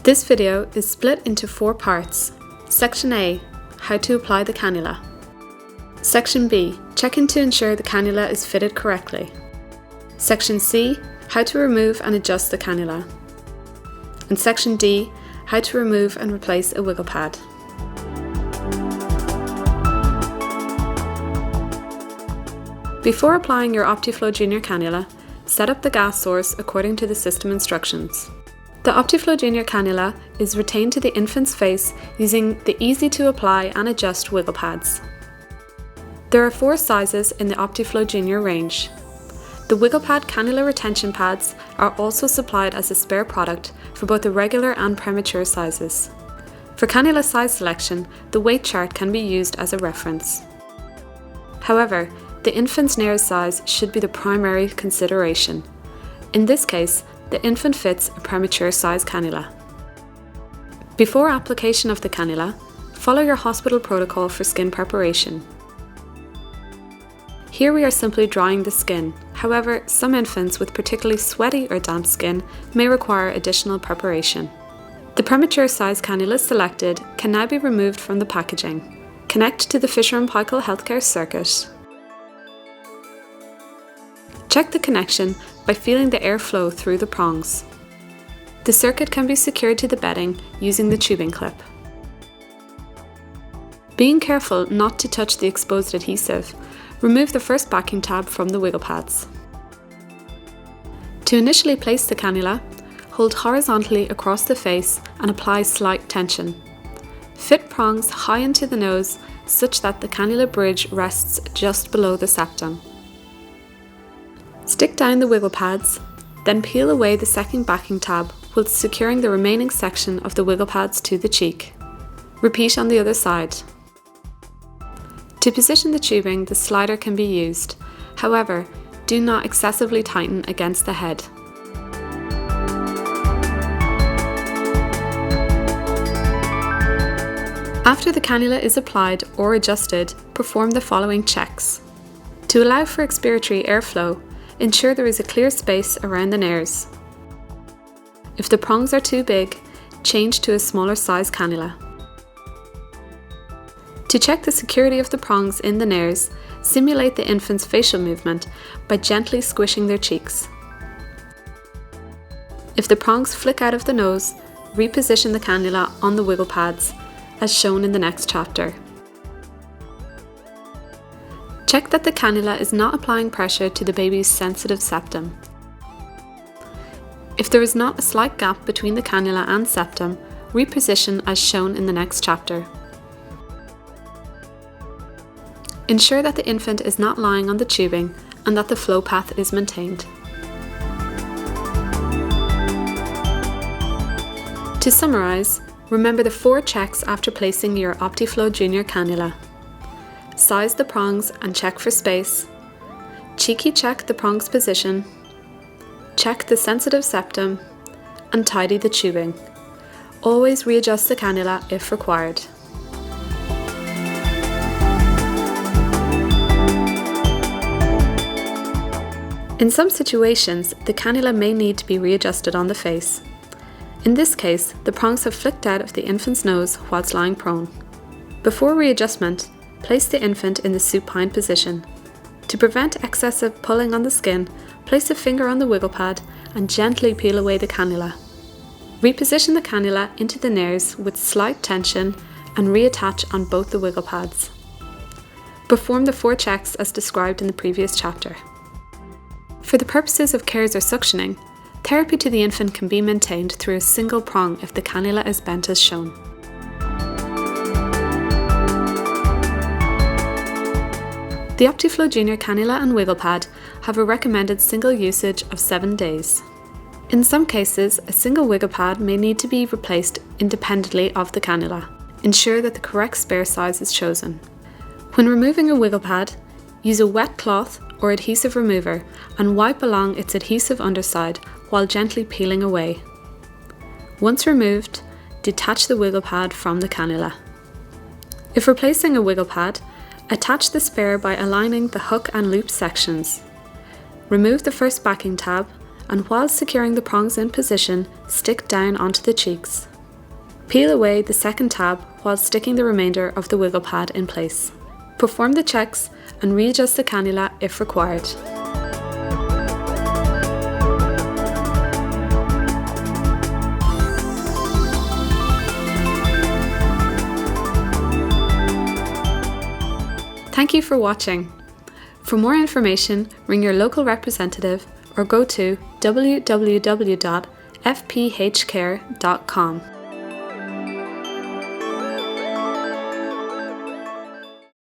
This video is split into 4 parts. Section A, how to apply the cannula. Section B, checking to ensure the cannula is fitted correctly. Section C, how to remove and adjust the cannula. And Section D, how to remove and replace a wiggle pad. Before applying your Optiflow Junior cannula, set up the gas source according to the system instructions. The Optiflow Junior cannula is retained to the infant's face using the easy to apply and adjust wiggle pads. There are 4 sizes in the Optiflow Junior range. The wiggle pad cannula retention pads are also supplied as a spare product for both the regular and premature sizes. For cannula size selection, the weight chart can be used as a reference. However, the infant's nares size should be the primary consideration. In this case, the infant fits a premature size cannula. Before application of the cannula, follow your hospital protocol for skin preparation. Here we are simply drying the skin. However, some infants with particularly sweaty or damp skin may require additional preparation. The premature size cannula selected can now be removed from the packaging. Connect to the Fisher & Paykel healthcare circuit. Check the connection by feeling the airflow through the prongs. The circuit can be secured to the bedding using the tubing clip. Being careful not to touch the exposed adhesive, remove the first backing tab from the wiggle pads. To initially place the cannula, hold horizontally across the face and apply slight tension. Fit prongs high into the nose such that the cannula bridge rests just below the septum. Stick down the wiggle pads, then peel away the second backing tab whilst securing the remaining section of the wiggle pads to the cheek. Repeat on the other side. To position the tubing, the slider can be used. However, do not excessively tighten against the head. After the cannula is applied or adjusted, perform the following checks. To allow for expiratory airflow, ensure there is a clear space around the nares. If the prongs are too big, change to a smaller size cannula. To check the security of the prongs in the nares, simulate the infant's facial movement by gently squishing their cheeks. If the prongs flick out of the nose, reposition the cannula on the wiggle pads, as shown in the next chapter. Check that the cannula is not applying pressure to the baby's sensitive septum. If there is not a slight gap between the cannula and septum, reposition as shown in the next chapter. Ensure that the infant is not lying on the tubing and that the flow path is maintained. To summarise, remember the 4 checks after placing your Optiflow Junior cannula. Size the prongs and check for space. Cheeky check the prongs position. Check the sensitive septum. And tidy the tubing. Always readjust the cannula if required. In some situations, the cannula may need to be readjusted on the face. In this case, the prongs have flicked out of the infant's nose whilst lying prone. Before readjustment, place the infant in the supine position. To prevent excessive pulling on the skin, place a finger on the wiggle pad and gently peel away the cannula. Reposition the cannula into the nares with slight tension and reattach on both the wiggle pads. Perform the 4 checks as described in the previous chapter. For the purposes of cares or suctioning, therapy to the infant can be maintained through a single prong if the cannula is bent as shown. The Optiflow Junior cannula and wiggle pad have a recommended single usage of 7 days. In some cases, a single wiggle pad may need to be replaced independently of the cannula. Ensure that the correct spare size is chosen. When removing a wiggle pad, use a wet cloth or adhesive remover and wipe along its adhesive underside while gently peeling away. Once removed, detach the wiggle pad from the cannula. If replacing a wiggle pad, attach the spare by aligning the hook and loop sections. Remove the first backing tab and while securing the prongs in position, stick down onto the cheeks. Peel away the second tab while sticking the remainder of the wiggle pad in place. Perform the checks and readjust the cannula if required. Thank you for watching. For more information, ring your local representative or go to www.fphcare.com.